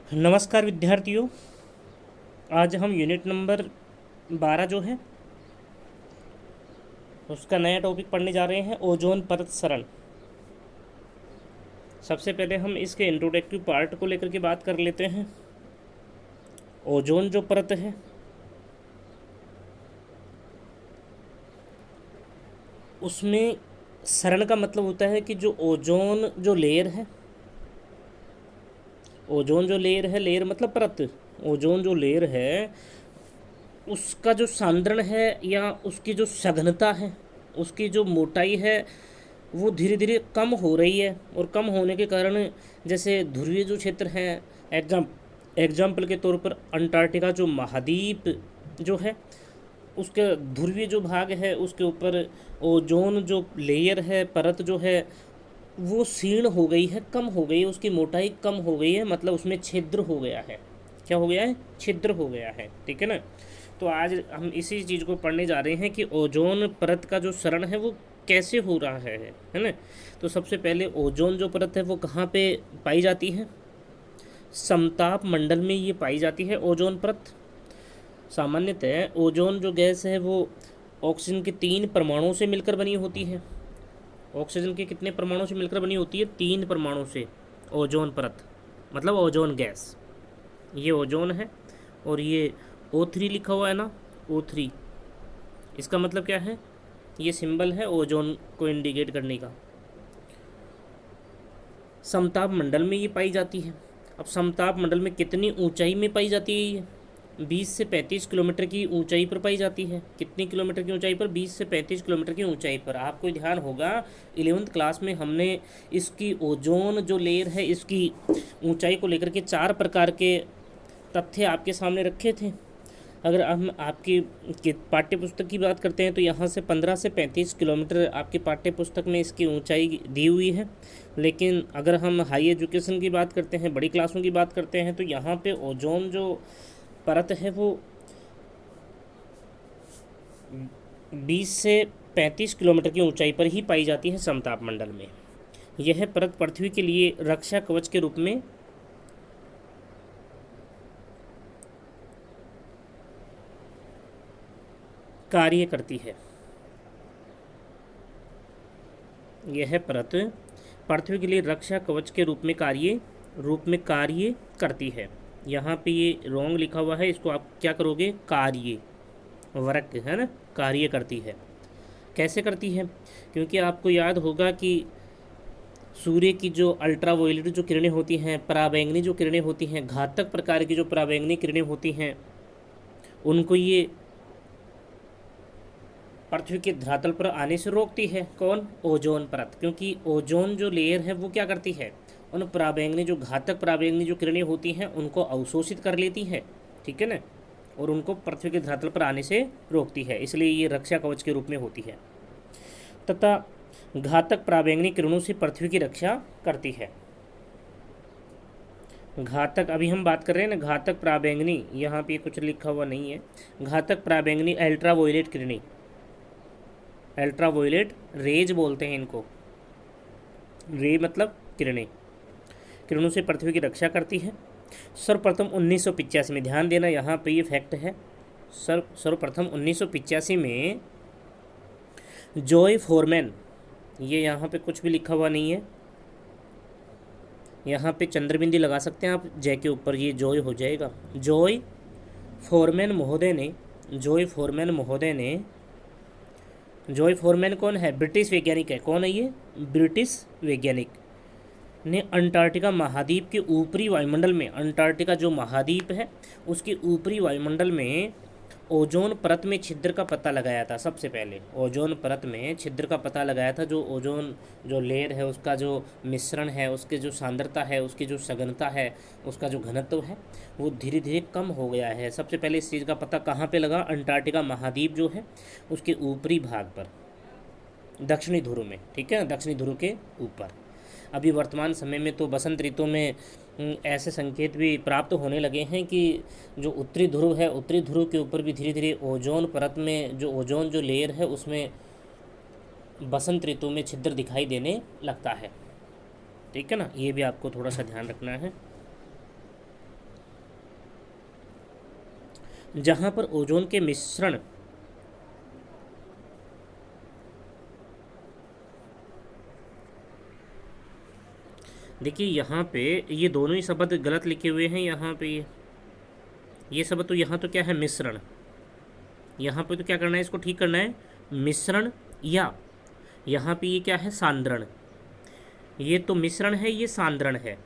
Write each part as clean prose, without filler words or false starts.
नमस्कार विद्यार्थियों। आज हम यूनिट नंबर 12 जो है उसका नया टॉपिक पढ़ने जा रहे हैं, ओजोन परत सरण। सबसे पहले हम इसके इंट्रोडक्टिव पार्ट को लेकर के बात कर लेते हैं। ओजोन जो परत है उसमें सरण का मतलब होता है कि जो ओजोन जो लेयर है, ओजोन जो लेयर है, लेयर मतलब परत, ओजोन जो लेयर है उसका जो सांद्रण है या उसकी जो सघनता है, उसकी जो मोटाई है वो धीरे धीरे कम हो रही है। और कम होने के कारण जैसे ध्रुवीय जो क्षेत्र हैं, एग्जाम्पल के तौर पर अंटार्कटिका जो महाद्वीप जो है उसके ध्रुवीय जो भाग है उसके ऊपर ओजोन जो लेयर है, परत जो है वो क्षीण हो गई है, कम हो गई है, उसकी मोटाई कम हो गई है, मतलब उसमें छिद्र हो गया है। क्या हो गया है? छिद्र हो गया है। ठीक है ना। तो आज हम इसी चीज़ को पढ़ने जा रहे हैं कि ओजोन परत का जो सरण है वो कैसे हो रहा है ना। तो सबसे पहले ओजोन जो परत है वो कहाँ पे पाई जाती है? समताप मंडल में ये पाई जाती है ओजोन परत। सामान्यतः ओजोन जो गैस है वो ऑक्सीजन के 3 परमाणुओं से मिलकर बनी होती है। ऑक्सीजन के कितने परमाणु से मिलकर बनी होती है? 3 परमाणु से ओजोन परत, मतलब ओजोन गैस। ये ओजोन है और ये O3 लिखा हुआ है ना, O3, इसका मतलब क्या है? ये सिंबल है ओजोन को इंडिकेट करने का। समताप मंडल में ये पाई जाती है। अब समताप मंडल में कितनी ऊंचाई में पाई जाती है? ये 20 से 35 किलोमीटर की ऊंचाई पर पाई जाती है। कितनी किलोमीटर की ऊंचाई पर? 20 से 35 किलोमीटर की ऊंचाई पर। आपको ध्यान होगा 11वीं क्लास में हमने इसकी ओजोन जो लेयर है इसकी ऊंचाई को लेकर के 4 प्रकार के तथ्य आपके सामने रखे थे। अगर हम आपकी पाठ्य पुस्तक की बात करते हैं तो यहाँ से 15 से 35 किलोमीटर आपकी पाठ्य पुस्तक में इसकी ऊंचाई दी हुई है। लेकिन अगर हम हाई एजुकेशन की बात करते हैं, बड़ी क्लासों की बात करते हैं, तो यहाँ पे ओजोन जो परत है वो 20 से 35 किलोमीटर की ऊंचाई पर ही पाई जाती है समताप मंडल में। यह परत पृथ्वी के लिए रक्षा कवच के रूप में कार्य करती है। यह परत पृथ्वी के लिए रक्षा कवच के रूप में कार्य करती है। यहाँ पे ये रॉन्ग लिखा हुआ है, इसको आप क्या करोगे? कार्य, वर्क है ना, कार्य करती है। कैसे करती है? क्योंकि आपको याद होगा कि सूर्य की जो अल्ट्रावायलेट जो किरणें होती हैं, पराबैंगनी जो किरणें होती हैं, घातक प्रकार की जो पराबैंगनी किरणें होती हैं, उनको ये पृथ्वी के धरातल पर आने से रोकती है। कौन? ओजोन परत। क्योंकि ओजोन जो लेयर है वो क्या करती है? उन पराबैंगनी जो घातक पराबैंगनी जो किरणें होती हैं उनको अवशोषित कर लेती है। ठीक है ना। और उनको पृथ्वी के धरातल पर आने से रोकती है, इसलिए ये रक्षा कवच के रूप में होती है। तथा घातक पराबैंगनी किरणों से पृथ्वी की रक्षा करती है। घातक, अभी हम बात कर रहे हैं ना घातक पराबैंगनी, यहाँ पे कुछ लिखा हुआ नहीं है। घातक पराबैंगनी अल्ट्रावायलेट किरणें, अल्ट्रावायलेट रेज बोलते हैं इनको। रे मतलब किरणें, किरणों से पृथ्वी की रक्षा करती है। सर्वप्रथम 1985 में, ध्यान देना यहाँ पे ये फैक्ट है, सर्वप्रथम 1985 में जॉय फोरमैन, ये यहाँ पे कुछ भी लिखा हुआ नहीं है, यहाँ पे चंद्रबिंदी लगा सकते हैं आप जय के ऊपर, ये जॉय हो जाएगा। जॉय फोरमैन महोदय ने, जॉय फोरमैन महोदय ने, जॉय फोरमैन कौन है? ब्रिटिश वैज्ञानिक है। कौन है ये? ब्रिटिश वैज्ञानिक ने अंटार्कटिका महाद्वीप के ऊपरी वायुमंडल में, अंटार्कटिका जो महाद्वीप है उसके ऊपरी वायुमंडल में ओजोन परत में छिद्र का पता लगाया था। सबसे पहले ओजोन परत में छिद्र का पता लगाया था। जो ओजोन जो लेयर है उसका जो मिश्रण है, उसके जो सांद्रता है, उसकी जो सघनता है, उसका जो घनत्व है वो धीरे धीरे कम हो गया है। सबसे पहले इस चीज़ का पता कहाँ पे लगा? अंटार्कटिका महाद्वीप जो है उसके ऊपरी भाग पर, दक्षिणी ध्रुव में। ठीक है, दक्षिणी ध्रुव के ऊपर। अभी वर्तमान समय में तो बसंत ऋतु में ऐसे संकेत भी प्राप्त होने लगे हैं कि जो उत्तरी ध्रुव है, उत्तरी ध्रुव के ऊपर भी धीरे धीरे ओजोन परत में जो ओजोन जो लेयर है उसमें बसंत ऋतु में छिद्र दिखाई देने लगता है। ठीक है ना, ये भी आपको थोड़ा सा ध्यान रखना है। जहाँ पर ओजोन के मिश्रण देखिए यहाँ पे ये दोनों ही शब्द गलत लिखे हुए हैं। यहाँ पे ये शब्द तो यहाँ तो क्या है मिश्रण, यहाँ पे तो क्या करना है, इसको ठीक करना है मिश्रण, या यहाँ पे ये क्या है सांद्रण। ये तो मिश्रण है, ये सांद्रण है।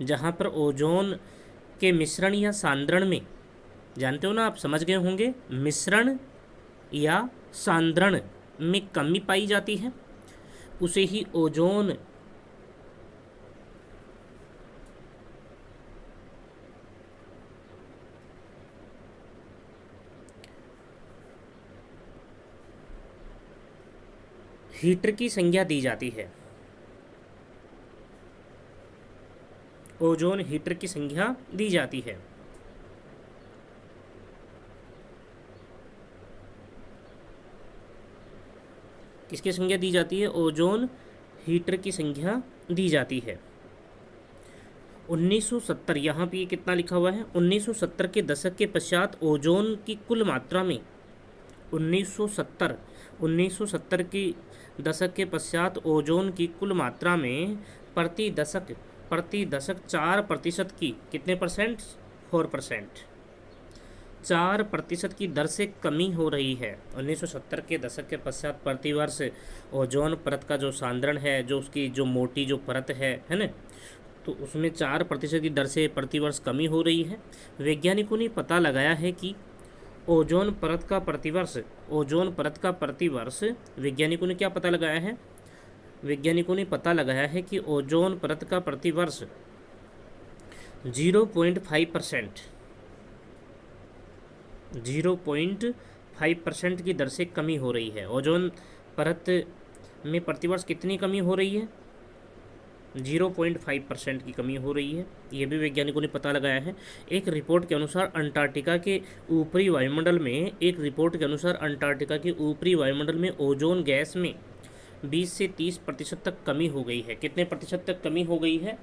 जहाँ पर ओजोन के मिश्रण या सांद्रण में, जानते हो ना आप, समझ गए होंगे, मिश्रण या सांद्रण में कमी पाई जाती है उसे ही ओजोन हीटर की संज्ञा दी जाती है। ओजोन हीटर की संज्ञा दी जाती है। किसकी संज्ञा दी जाती है? ओजोन हीटर की संज्ञा दी जाती है। 1970, यहाँ पे ये कितना लिखा हुआ है, 1970 के दशक के पश्चात ओजोन की कुल मात्रा में 1970 की दशक के पश्चात ओजोन की कुल मात्रा में प्रति दशक 4% की, कितने परसेंट? 4%, 4% की दर से कमी हो रही है। 1970 के दशक के पश्चात प्रतिवर्ष ओजोन परत का जो सांद्रण है, जो उसकी जो मोटी जो परत है ना, तो उसमें 4% की दर से प्रतिवर्ष कमी हो रही है। वैज्ञानिकों ने पता लगाया है कि ओजोन परत का प्रतिवर्ष वैज्ञानिकों ने क्या पता लगाया है? वैज्ञानिकों ने पता लगाया है कि ओजोन परत का प्रतिवर्ष 0.5% की दर से कमी हो रही है। ओजोन परत में प्रतिवर्ष कितनी कमी हो रही है? 0.5% की कमी हो रही है। ये भी वैज्ञानिकों ने पता लगाया है। एक रिपोर्ट के अनुसार अंटार्कटिका के ऊपरी वायुमंडल में ओजोन गैस में 20 से 30% तक कमी हो गई है। कितने प्रतिशत तक कमी हो गई है?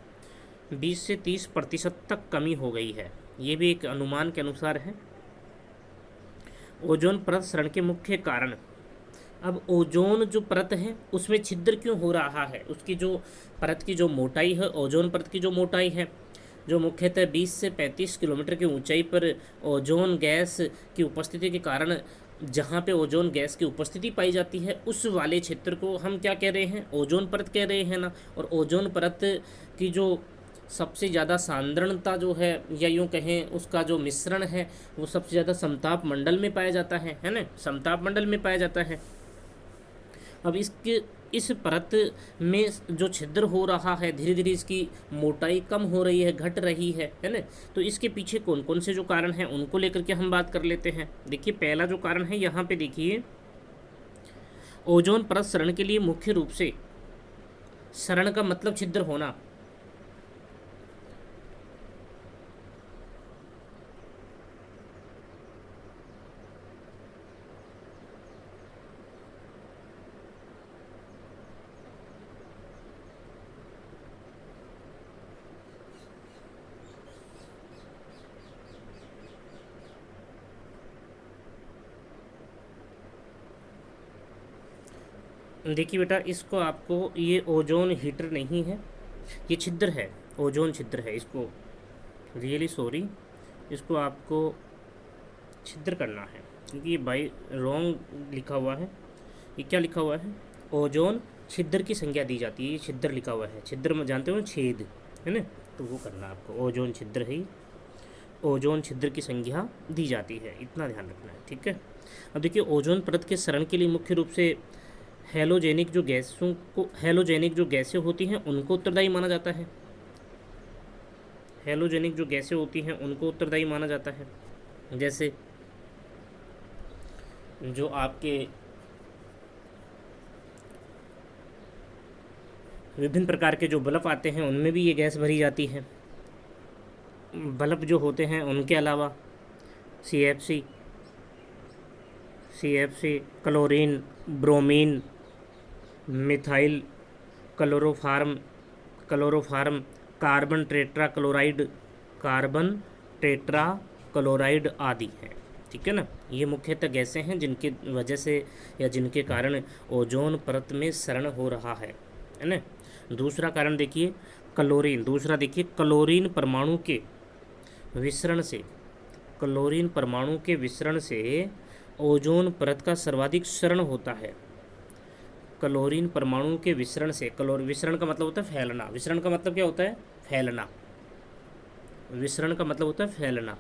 20 से 30% तक कमी हो गई है। ये भी एक अनुमान के अनुसार है। ओजोन परत क्षरण के मुख्य कारण। अब ओजोन जो परत है उसमें छिद्र क्यों हो रहा है? उसकी जो परत की जो मोटाई है, ओजोन परत की जो मोटाई है, जो मुख्यतः 20 से 35 किलोमीटर की ऊंचाई पर ओजोन गैस की उपस्थिति के कारण, जहाँ पे ओजोन गैस की उपस्थिति पाई जाती है, उस वाले क्षेत्र को हम क्या कह रहे हैं? ओजोन परत कह रहे हैं ना। और ओजोन परत की जो सबसे ज़्यादा सांद्रणता जो है, या यूँ कहें उसका जो मिश्रण है, वो सबसे ज़्यादा समताप मंडल में पाया जाता है ना, समताप मंडल में पाया जाता है। अब इस परत में जो छिद्र हो रहा है, धीरे धीरे इसकी मोटाई कम हो रही है, घट रही है ना। तो इसके पीछे कौन कौन से जो कारण हैं उनको लेकर के हम बात कर लेते हैं। देखिए पहला जो कारण है, यहाँ पे देखिए, ओजोन परत क्षरण के लिए मुख्य रूप से, क्षरण का मतलब छिद्र होना, देखिए बेटा, इसको आपको, ये ओजोन हीटर नहीं है, ये छिद्र है, ओजोन छिद्र है। इसको रियली सॉरी, इसको आपको छिद्र करना है, क्योंकि ये बाई रॉन्ग लिखा हुआ है। ये क्या लिखा हुआ है? ओजोन छिद्र की संज्ञा दी जाती है। ये छिद्र लिखा हुआ है, छिद्र में जानते हो छेद है ना, तो वो करना आपको, ओजोन छिद्र है, ओजोन छिद्र की संज्ञा दी जाती है, इतना ध्यान रखना है, ठीक है। अब देखिए, ओजोन परत के क्षरण के लिए मुख्य रूप से हैलोजेनिक जो गैसें होती हैं उनको उत्तरदायी माना जाता है। हैलोजेनिक जो गैसें होती हैं उनको उत्तरदायी माना जाता है। जैसे जो आपके विभिन्न प्रकार के जो बल्ब आते हैं उनमें भी ये गैस भरी जाती है। बल्ब जो होते हैं उनके अलावा CFC, chlorine, bromine, methyl chloroform, carbon tetra chloride आदि हैं। ठीक है ना, ये मुख्यतः गैसें हैं जिनकी वजह से या जिनके कारण ओजोन परत में क्षरण हो रहा है ना। दूसरा कारण देखिए क्लोरीन, दूसरा देखिए क्लोरीन परमाणु के विसरण से, क्लोरीन परमाणु के विसरण से ओजोन परत का सर्वाधिक क्षरण होता है। क्लोरीन परमाणु के विसरण से, विसरण का मतलब होता है फैलना, विसरण का मतलब क्या होता है? फैलना। विसरण का मतलब होता है फैलना।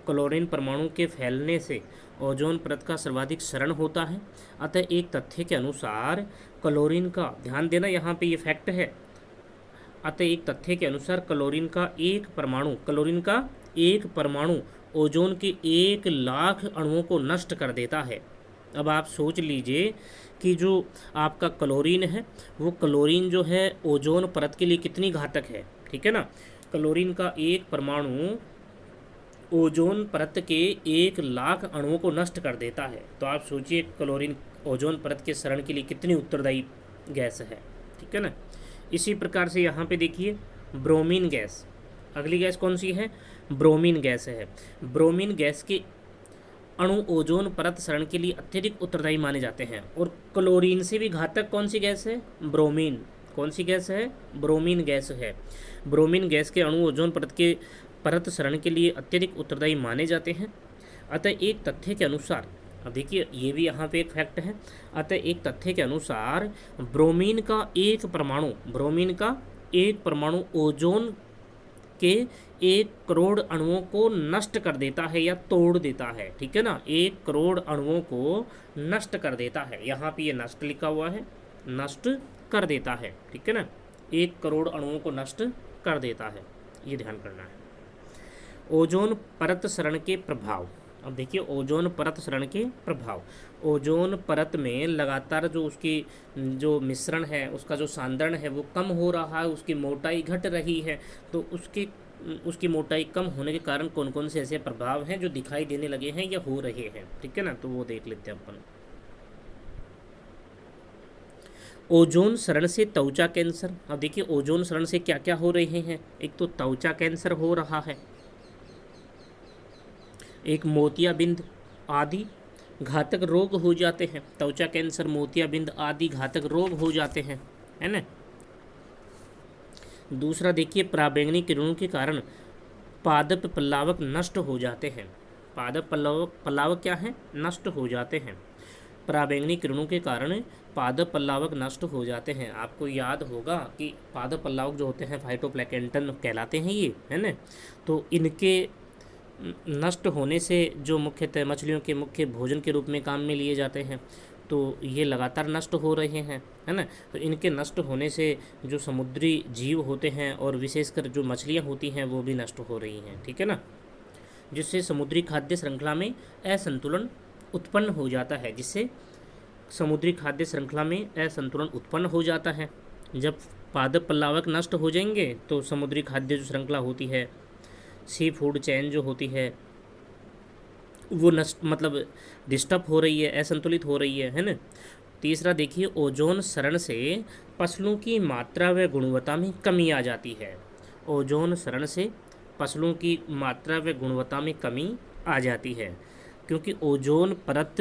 क्लोरीन परमाणु के फैलने से ओजोन परत का सर्वाधिक क्षरण होता है। अतः एक तथ्य के अनुसार क्लोरीन का, ध्यान देना यहाँ पे ये फैक्ट है, अतः एक तथ्य के अनुसार क्लोरीन का एक परमाणु ओजोन के 1,00,000 अणुओं को नष्ट कर देता है। अब आप सोच लीजिए कि जो आपका क्लोरीन है, वो क्लोरीन जो है ओजोन परत के लिए कितनी घातक है। ठीक है ना, क्लोरीन का एक परमाणु ओजोन परत के 1,00,000 अणुओं को नष्ट कर देता है। तो आप सोचिए क्लोरीन ओजोन परत के क्षरण के लिए कितनी उत्तरदायी गैस है। ठीक है ना, इसी प्रकार से यहाँ पे देखिए ब्रोमीन गैस, अगली गैस कौन सी है? ब्रोमीन गैस है। ब्रोमीन गैस के अणु ओजोन परत क्षरण के लिए अत्यधिक उत्तरदायी माने जाते हैं। और क्लोरीन से भी घातक कौन सी गैस है? ब्रोमीन। कौन सी गैस है? ब्रोमीन गैस है। ब्रोमीन गैस के अणु ओजोन परत क्षरण के लिए अत्यधिक उत्तरदायी माने जाते हैं। अतः एक तथ्य के अनुसार, अब देखिए ये भी यहाँ पे एक फैक्ट है, अतः एक तथ्य के अनुसार ब्रोमीन का एक परमाणु ओजोन के 1 करोड़ अणुओं को नष्ट कर देता है या तोड़ देता है। ठीक है ना, 1 करोड़ अणुओं को नष्ट कर देता है। यहाँ पे ये नष्ट लिखा हुआ है, नष्ट कर देता है। ठीक है ना, 1 करोड़ अणुओं को नष्ट कर देता है, ये ध्यान करना है। ओजोन परत क्षरण के प्रभाव, अब देखिए ओजोन परत क्षरण के प्रभाव। ओजोन परत में लगातार जो उसकी जो मिश्रण है, उसका जो सांद्रण है वो कम हो रहा है, उसकी मोटाई घट रही है। तो उसकी मोटाई कम होने के कारण कौन कौन से ऐसे प्रभाव हैं जो दिखाई देने लगे हैं या हो रहे हैं। ठीक है ना, तो वो देख लेते हैं अपन। ओजोन क्षरण से त्वचा कैंसर, अब देखिए ओजोन क्षरण से क्या क्या हो रहे हैं। एक तो त्वचा कैंसर हो रहा है, एक मोतियाबिंद आदि घातक रोग हो जाते हैं। त्वचा कैंसर, मोतियाबिंद आदि घातक रोग हो जाते हैं, है ना। दूसरा देखिए पराबैंगनी किरणों के कारण पादप पल्लवक नष्ट हो जाते हैं। पादप पल्लवक क्या है? नष्ट हो जाते हैं। पराबैंगनी किरणों के कारण पादप पल्लवक नष्ट हो जाते हैं। आपको याद होगा कि पादप पल्लवक जो होते हैं फाइटोप्लैंक्टन कहलाते हैं ये, है ना। तो इनके नष्ट होने से जो मुख्यतः मछलियों के मुख्य भोजन के रूप में काम में लिए जाते हैं, तो ये लगातार नष्ट हो रहे हैं, है ना। तो इनके नष्ट होने से जो समुद्री जीव होते हैं और विशेषकर जो मछलियाँ होती हैं वो भी नष्ट हो रही हैं। ठीक है ना, जिससे समुद्री खाद्य श्रृंखला में असंतुलन उत्पन्न हो जाता है, जिससे समुद्री खाद्य श्रृंखला में असंतुलन उत्पन्न हो जाता है। जब पादप पल्लवक नष्ट हो जाएंगे तो समुद्री खाद्य जो श्रृंखला होती है, सी फूड चेन जो होती है, वो नष्ट मतलब डिस्टर्ब हो रही है, असंतुलित हो रही है ना। तीसरा देखिए ओजोन क्षरण से फसलों की मात्रा व गुणवत्ता में कमी आ जाती है। ओजोन क्षरण से फसलों की मात्रा व गुणवत्ता में कमी आ जाती है, क्योंकि ओजोन परत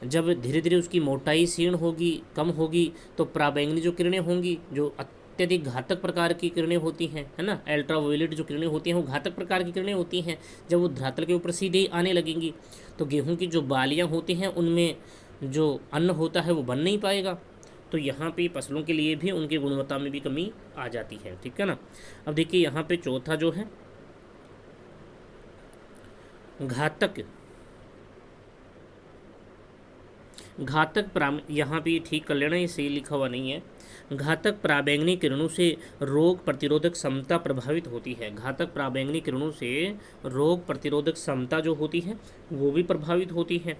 जब धीरे धीरे उसकी मोटाई क्षीण होगी, कम होगी, तो पराबैंगनी जो किरणें होंगी, जो अत्यधिक घातक प्रकार की किरणें होती हैं, है ना, अल्ट्रावायलेट जो किरणें होती हैं वो घातक प्रकार की किरणें होती हैं। जब वो धरातल के ऊपर सीधे आने लगेंगी तो गेहूं की जो बालियां होती हैं उनमें जो अन्न होता है वो बन नहीं पाएगा। तो यहाँ पे फसलों के लिए भी उनकी गुणवत्ता में भी कमी आ जाती है। ठीक है ना। अब देखिए यहाँ पे चौथा जो है यहाँ पे ठीक कर लेना, ये सही लिखा हुआ नहीं है। घातक पराबैंगनी किरणों से रोग प्रतिरोधक क्षमता प्रभावित होती है। घातक पराबैंगनी किरणों से रोग प्रतिरोधक क्षमता जो होती है वो भी प्रभावित होती है,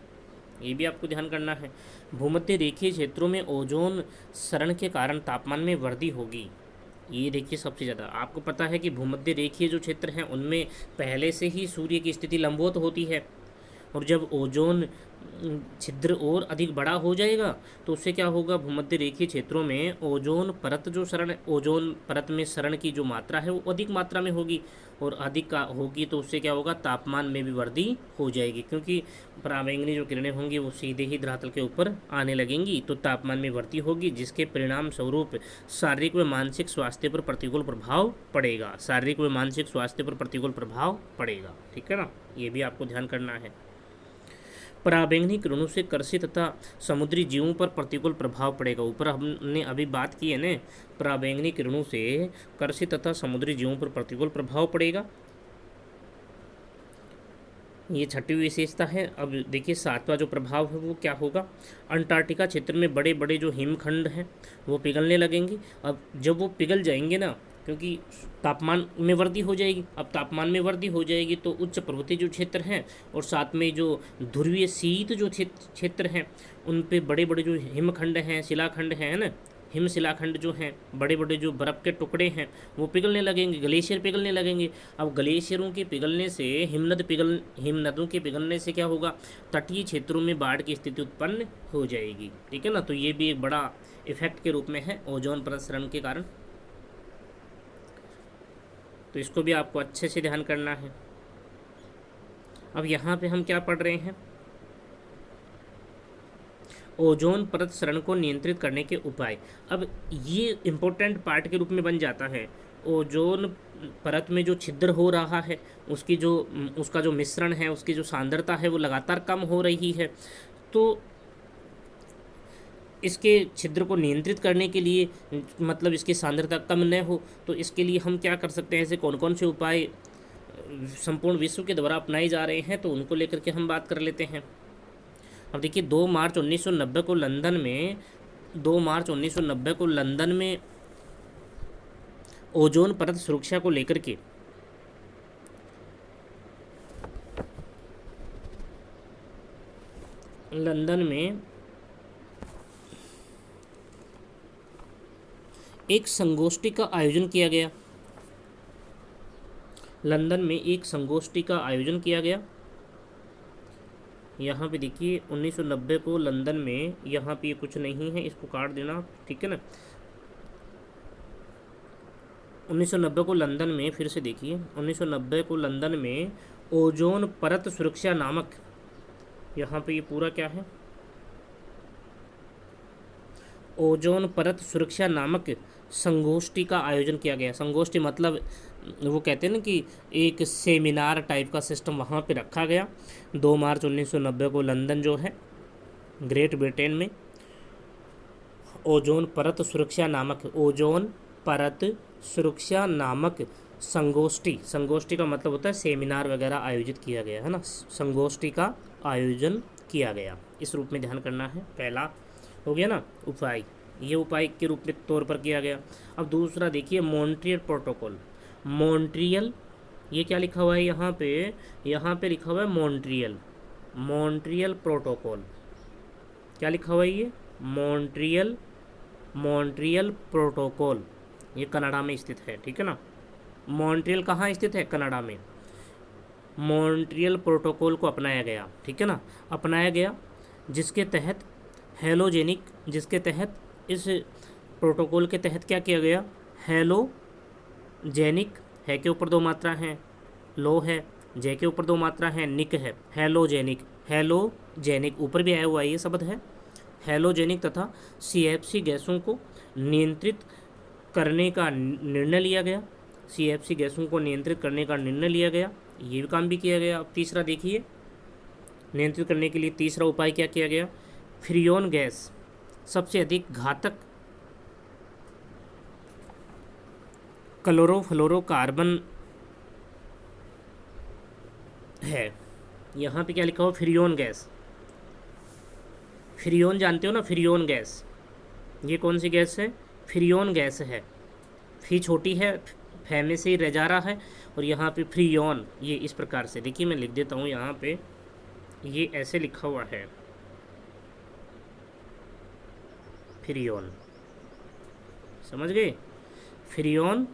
ये भी आपको ध्यान करना है। भूमध्य रेखीय क्षेत्रों में ओजोन क्षरण के कारण तापमान में वृद्धि होगी। ये देखिए सबसे ज़्यादा आपको पता है कि भूमध्य रेखीय जो क्षेत्र हैं उनमें पहले से ही सूर्य की स्थिति लंबवत होती है, और जब ओजोन छिद्र और अधिक बड़ा हो जाएगा, तो उससे क्या होगा, भूमध्य रेखीय क्षेत्रों में ओजोन परत जो शरण ओजोन परत में शरण की जो मात्रा है वो अधिक मात्रा में होगी, और अधिक का होगी तो उससे क्या होगा, तापमान में भी वृद्धि हो जाएगी, क्योंकि पराबैंगनी जो किरणें होंगी वो सीधे ही धरातल के ऊपर आने लगेंगी, तो तापमान में वृद्धि होगी, जिसके परिणाम स्वरूप शारीरिक व मानसिक स्वास्थ्य पर प्रतिकूल प्रभाव पड़ेगा। शारीरिक व मानसिक स्वास्थ्य पर प्रतिकूल प्रभाव पड़ेगा, ठीक है ना, ये भी आपको ध्यान करना है। पराबैंगनी किरणों से कृषि तथा समुद्री जीवों पर प्रतिकूल प्रभाव पड़ेगा। ऊपर हमने अभी बात की है ना, पराबैंगनी किरणों से कृषि तथा समुद्री जीवों पर प्रतिकूल प्रभाव पड़ेगा, ये छठी विशेषता है। अब देखिए सातवां जो प्रभाव है वो क्या होगा, अंटार्कटिका क्षेत्र में बड़े बड़े जो हिमखंड हैं वो पिघलने लगेंगे। अब जब वो पिघल जाएंगे ना, क्योंकि तापमान में वृद्धि हो जाएगी, अब तापमान में वृद्धि हो जाएगी तो उच्च पर्वतीय जो क्षेत्र हैं और साथ में जो ध्रुवीय शीत जो क्षेत्र हैं उन पे बड़े बड़े जो हिमखंड हैं, शिलाखंड हैं ना, हिम शिलाखंड जो हैं, बड़े बड़े जो बर्फ़ के टुकड़े हैं वो पिघलने लगेंगे, ग्लेशियर पिघलने लगेंगे। अब ग्लेशियरों के पिघलने से हिमनदों के पिघलने से क्या होगा, तटीय क्षेत्रों में बाढ़ की स्थिति उत्पन्न हो जाएगी, ठीक है ना। तो ये भी एक बड़ा इफेक्ट के रूप में है ओजोन परत क्षरण के कारण, तो इसको भी आपको अच्छे से ध्यान करना है। अब यहाँ पे हम क्या पढ़ रहे हैं, ओजोन परत क्षरण को नियंत्रित करने के उपाय। अब ये इम्पोर्टेंट पार्ट के रूप में बन जाता है। ओजोन परत में जो छिद्र हो रहा है उसका जो मिश्रण है, उसकी जो सांद्रता है वो लगातार कम हो रही है, तो इसके छिद्र को नियंत्रित करने के लिए, मतलब इसकी सांद्रता कम न हो, तो इसके लिए हम क्या कर सकते हैं, ऐसे कौन कौन से उपाय संपूर्ण विश्व के द्वारा अपनाए जा रहे हैं, तो उनको लेकर के हम बात कर लेते हैं। अब देखिए 2 मार्च 1990 को लंदन में ओजोन परत सुरक्षा को लेकर के लंदन में एक संगोष्ठी का आयोजन किया गया। लंदन में एक संगोष्ठी का आयोजन किया गया। यहाँ पे देखिए 1990 को लंदन में, यहाँ पे कुछ नहीं है, इसको काट देना, ठीक है ना। 1990 को लंदन में, फिर से देखिए 1990 को लंदन में ओजोन परत सुरक्षा नामक, यहाँ पे ये पूरा क्या है, ओजोन परत सुरक्षा नामक संगोष्ठी का आयोजन किया गया। संगोष्ठी मतलब वो कहते हैं ना कि एक सेमिनार टाइप का सिस्टम वहाँ पे रखा गया। 2 मार्च 1990 को लंदन जो है ग्रेट ब्रिटेन में ओजोन परत सुरक्षा नामक संगोष्ठी का मतलब होता है सेमिनार वगैरह आयोजित किया गया है ना, संगोष्ठी का आयोजन किया गया, इस रूप में ध्यान करना है। पहला हो गया ना उपाय, ये उपाय के रूप में तौर पर किया गया। अब दूसरा देखिए मॉन्ट्रियल प्रोटोकॉल। मॉन्ट्रियल, ये क्या लिखा हुआ है यहाँ पे लिखा हुआ है मॉन्ट्रियल प्रोटोकॉल। क्या लिखा हुआ है ये, मॉन्ट्रियल प्रोटोकॉल, ये कनाडा में स्थित है, ठीक है ना। मॉन्ट्रियल कहाँ स्थित है, कनाडा में। मॉन्ट्रियल प्रोटोकॉल को अपनाया गया, ठीक है ना, अपनाया गया, जिसके तहत इस प्रोटोकॉल के तहत क्या किया गया, हेलोजेनिक, है के ऊपर 2 मात्रा हैं, लो है, जे के ऊपर 2 मात्रा हैं, निक है, हेलोजेनिक ऊपर भी आया हुआ ये शब्द है, हेलोजेनिक तथा CFC गैसों को नियंत्रित करने का निर्णय लिया गया। CFC गैसों को नियंत्रित करने का निर्णय लिया गया, ये भी काम भी किया गया। अब तीसरा देखिए, नियंत्रित करने के लिए तीसरा उपाय क्या किया गया, फ्रियोन गैस सबसे अधिक घातक क्लोरोफ्लोरोकार्बन है। यहाँ पे क्या लिखा हो, फ्रियोन गैस। फ्रियोन जानते हो ना, फ्रियोन गैस, ये कौन सी गैस है, फ्रियोन गैस है। फी छोटी है, फै में से ही रह जा रहा है, और यहाँ पे फ्रियोन, ये इस प्रकार से देखिए, मैं लिख देता हूँ यहाँ पे, ये ऐसे लिखा हुआ है फ्रियोन, समझ गए, फ्रियोन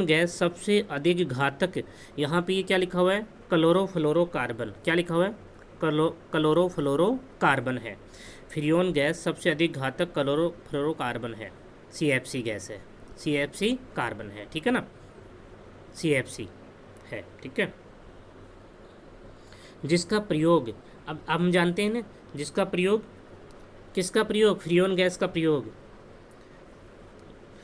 गैस सबसे अधिक घातक, यहाँ पे ये क्या लिखा हुआ है, क्लोरोफ्लोरोकार्बन, क्या लिखा हुआ है, क्लोरोफ्लोरोकार्बन है। फ्रियोन गैस सबसे अधिक घातक क्लोरोफ्लोरोकार्बन है, CFC गैस है, CFC कार्बन है, ठीक है ना, CFC है, ठीक है। जिसका प्रयोग, अब हम जानते हैं ना, जिसका प्रयोग, किसका प्रयोग, फ्रियोन गैस का प्रयोग,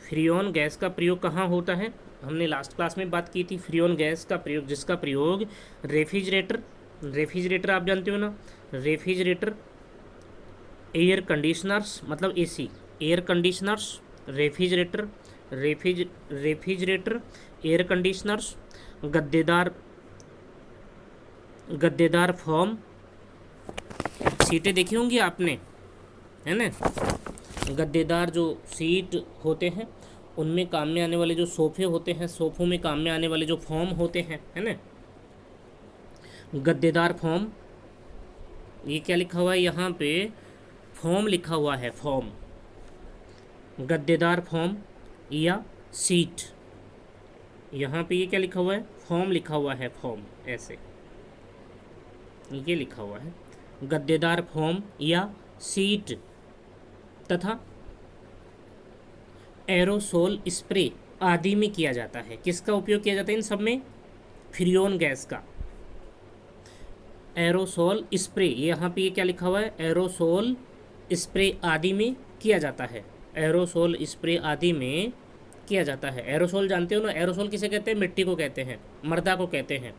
फ्रियोन गैस का प्रयोग कहाँ होता है, हमने लास्ट क्लास में बात की थी। फ्रियोन गैस का प्रयोग, जिसका प्रयोग रेफ्रिजरेटर, रेफ्रिजरेटर आप जानते हो ना, रेफ्रिजरेटर, एयर कंडीशनर्स मतलब AC, air conditioners, refrigerator, refrigerator, air conditioners, गद्देदार, गद्देदार फॉर्म, सीटें देखी होंगी आपने, है ना, गद्देदार जो सीट होते हैं, उनमें काम में आने वाले जो सोफ़े होते हैं, सोफ़ों में काम में आने वाले जो फॉर्म होते हैं, है ना, गद्देदार फॉर्म, ये क्या लिखा हुआ है यहाँ पे, फॉर्म लिखा हुआ है, फॉर्म, गद्देदार फॉर्म या सीट, यहाँ पे ये क्या लिखा हुआ है, फॉर्म लिखा हुआ है, फॉर्म, ऐसे ये लिखा हुआ है, गद्देदार फॉर्म या सीट, तथा एरोसोल स्प्रे आदि में किया जाता है। किसका उपयोग किया जाता है इन सब में, फ्रियोन गैस का, एरोसोल स्प्रे, यहाँ पे ये क्या लिखा हुआ है, एरोसोल स्प्रे आदि में किया जाता है, एरोसोल स्प्रे आदि में किया जाता है। एरोसोल जानते हो ना, एरोसोल किसे कहते हैं, मिट्टी को कहते हैं, मर्दा को कहते हैं,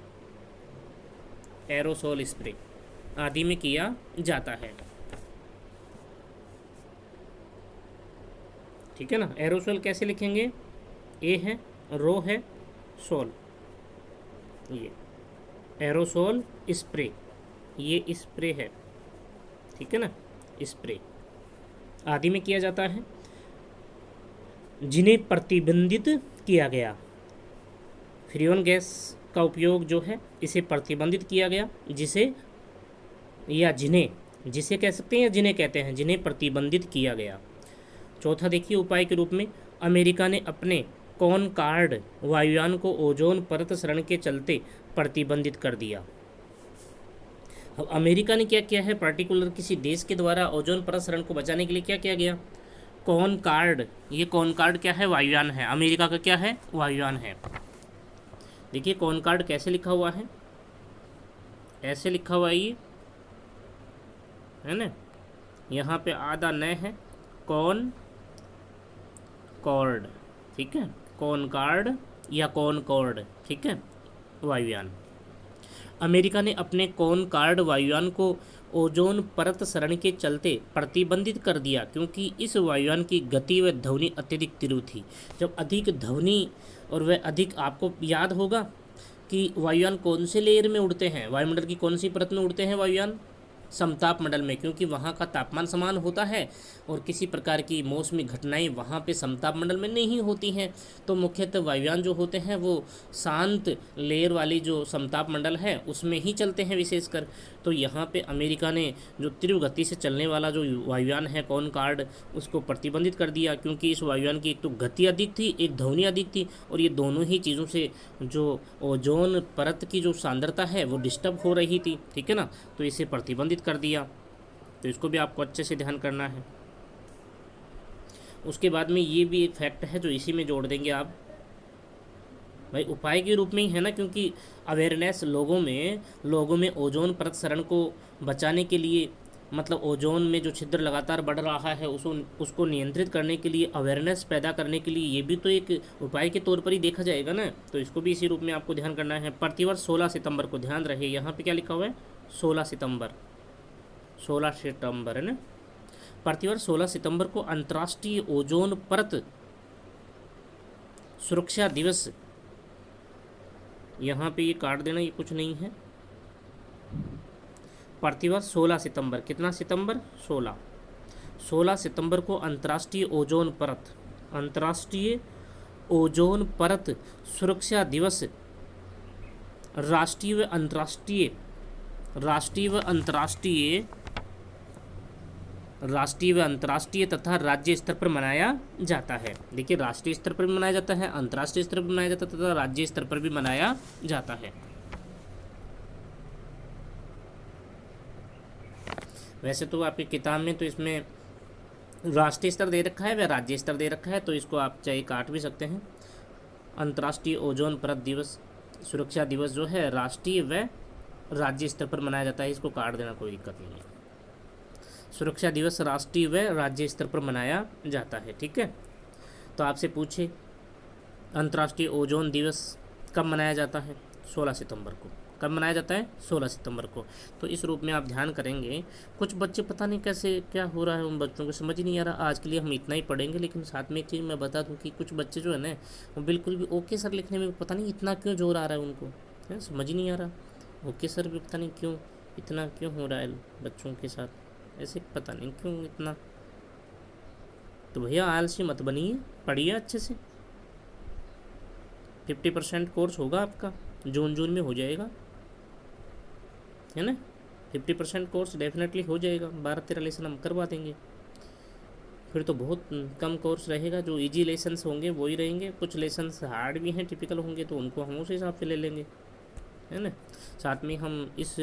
एरोसोल स्प्रे आदि में किया जाता है, ठीक है ना। एरोसोल कैसे लिखेंगे, ए है, रो है, सोल, ये एरोसोल स्प्रे, ये स्प्रे है, ठीक है ना, स्प्रे आदि में किया जाता है, जिन्हें प्रतिबंधित किया गया, फ्रियोन गैस का उपयोग जो है इसे प्रतिबंधित किया गया, जिसे या जिन्हें, जिसे कह सकते हैं या जिन्हें कहते हैं, जिन्हें प्रतिबंधित किया गया। चौथा देखिए, उपाय के रूप में अमेरिका ने अपने कॉनकॉर्ड वायुयान को ओजोन परत क्षरण के चलते प्रतिबंधित कर दिया। अब अमेरिका ने क्या किया है, पर्टिकुलर किसी देश के द्वारा ओजोन परत क्षरण को बचाने के लिए क्या किया गया, कॉनकॉर्ड, ये कॉनकॉर्ड क्या है, वायुयान है, अमेरिका का क्या है, वायुयान है। देखिए कॉनकॉर्ड कैसे लिखा हुआ है, ऐसे लिखा हुआ है, ये है ना, यहाँ पे आधा न है, कॉन कॉर्ड, ठीक है, कॉनकॉर्ड या कॉनकॉर्ड, ठीक है, वायुयान। अमेरिका ने अपने कॉनकॉर्ड वायुयान को ओजोन परत क्षरण के चलते प्रतिबंधित कर दिया, क्योंकि इस वायुयान की गति व ध्वनि अत्यधिक तीव्र थी। जब अधिक ध्वनि और वह अधिक, आपको याद होगा कि वायुयान कौन से लेयर में उड़ते हैं, वायुमंडल की कौन सी परत में उड़ते हैं वायुयान, समताप मंडल में, क्योंकि वहाँ का तापमान समान होता है और किसी प्रकार की मौसमी घटनाएं वहाँ पे समताप मंडल में नहीं होती हैं। तो मुख्यतः वायुयान जो होते हैं वो शांत लेयर वाली जो समताप मंडल है उसमें ही चलते हैं विशेषकर। तो यहाँ पे अमेरिका ने जो तीव्र गति से चलने वाला जो वायुयान है कॉनकॉर्ड, उसको प्रतिबंधित कर दिया, क्योंकि इस वायुयान की एक तो गति अधिक थी, एक ध्वनि अधिक थी, और ये दोनों ही चीज़ों से जो ओजोन परत की जो सांद्रता है वो डिस्टर्ब हो रही थी, ठीक है ना, तो इसे प्रतिबंधित कर दिया। तो इसको भी आपको अच्छे से ध्यान करना है। उसके बाद में ये भी एक फैक्ट है जो इसी में जोड़ देंगे आप, भाई उपाय के रूप में ही है ना, क्योंकि अवेयरनेस लोगों में ओजोन परत क्षरण को बचाने के लिए, मतलब ओजोन में जो छिद्र लगातार बढ़ रहा है उसको नियंत्रित करने के लिए, अवेयरनेस पैदा करने के लिए, ये भी तो एक उपाय के तौर पर ही देखा जाएगा ना। तो इसको भी इसी रूप में आपको ध्यान करना है। प्रतिवर्ष 16 सितंबर को, ध्यान रहे यहाँ पे क्या लिखा हुआ है, 16 सितंबर है ना, प्रतिवर्ष 16 सितंबर को अंतर्राष्ट्रीय ओजोन परत सुरक्षा दिवस, यहाँ पे ये काट देना, ये कुछ नहीं है, प्रतिवर्ष 16 सितंबर, कितना सितंबर, 16 सितंबर को अंतर्राष्ट्रीय ओजोन परत सुरक्षा दिवस राष्ट्रीय व अंतर्राष्ट्रीय तथा राज्य स्तर पर मनाया जाता है। देखिए राष्ट्रीय स्तर पर भी मनाया जाता है, अंतर्राष्ट्रीय स्तर पर मनाया जाता है तथा राज्य स्तर पर भी मनाया जाता है। वैसे तो आपकी किताब में तो इसमें राष्ट्रीय स्तर दे रखा है व राज्य स्तर दे रखा है, तो इसको आप चाहे काट भी सकते हैं। अंतर्राष्ट्रीय ओजोन परत दिवस सुरक्षा दिवस जो है राष्ट्रीय व राज्य स्तर पर मनाया जाता है, इसको काट देना, कोई दिक्कत नहीं है। सुरक्षा दिवस राष्ट्रीय व राज्य स्तर पर मनाया जाता है, ठीक है। तो आपसे पूछे अंतर्राष्ट्रीय ओजोन दिवस कब मनाया जाता है? 16 सितंबर को। कब मनाया जाता है? 16 सितंबर को। तो इस रूप में आप ध्यान करेंगे। कुछ बच्चे पता नहीं कैसे क्या हो रहा है, उन बच्चों को समझ ही नहीं आ रहा। आज के लिए हम इतना ही पढ़ेंगे, लेकिन साथ में एक चीज़ मैं बता दूं कि कुछ बच्चे जो है ना, वो बिल्कुल भी ओके सर लिखने में पता नहीं इतना क्यों जोर आ रहा है उनको, है समझ ही नहीं आ रहा। ओके सर भी पता नहीं क्यों इतना क्यों हो रहा है बच्चों के साथ, ऐसे पता नहीं क्यों इतना। तो भैया आलसी मत बनिए, पढ़िए अच्छे से। 50% कोर्स होगा आपका, जून में हो जाएगा, है ना। 50% कोर्स डेफिनेटली हो जाएगा, 12-13 लेसन हम करवा देंगे। फिर तो बहुत कम कोर्स रहेगा, जो इजी लेसन्स होंगे वही रहेंगे। कुछ लेसन्स हार्ड भी हैं, टिपिकल होंगे, तो उनको हम उस हिसाब से ले लेंगे, है ना। साथ में हम इस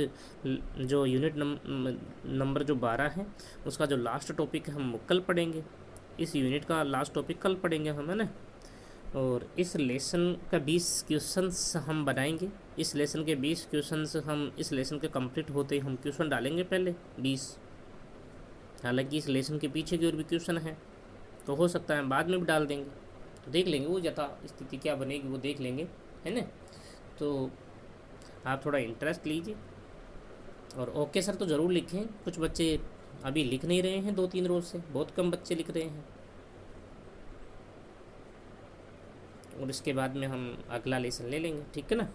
जो यूनिट नंबर जो 12 है उसका जो लास्ट टॉपिक है हम कल पढ़ेंगे। इस यूनिट का लास्ट टॉपिक कल पढ़ेंगे हम, है ना। और इस लेसन का 20 क्वेश्चंस हम बनाएंगे। इस लेसन के 20 क्वेश्चंस हम इस लेसन के कंप्लीट होते ही हम क्वेश्चन डालेंगे पहले 20। हालांकि इस लेसन के पीछे की ओर भी क्वेश्चन है, तो हो सकता है बाद में भी डाल देंगे, तो देख लेंगे वो यथा स्थिति क्या बनेगी वो देख लेंगे, है ना। तो आप थोड़ा इंटरेस्ट लीजिए। और ओके सर तो ज़रूर लिखें। कुछ बच्चे अभी लिख नहीं रहे हैं, 2-3 रोज़ से बहुत कम बच्चे लिख रहे हैं। और इसके बाद में हम अगला लेसन ले लेंगे, ठीक है ना।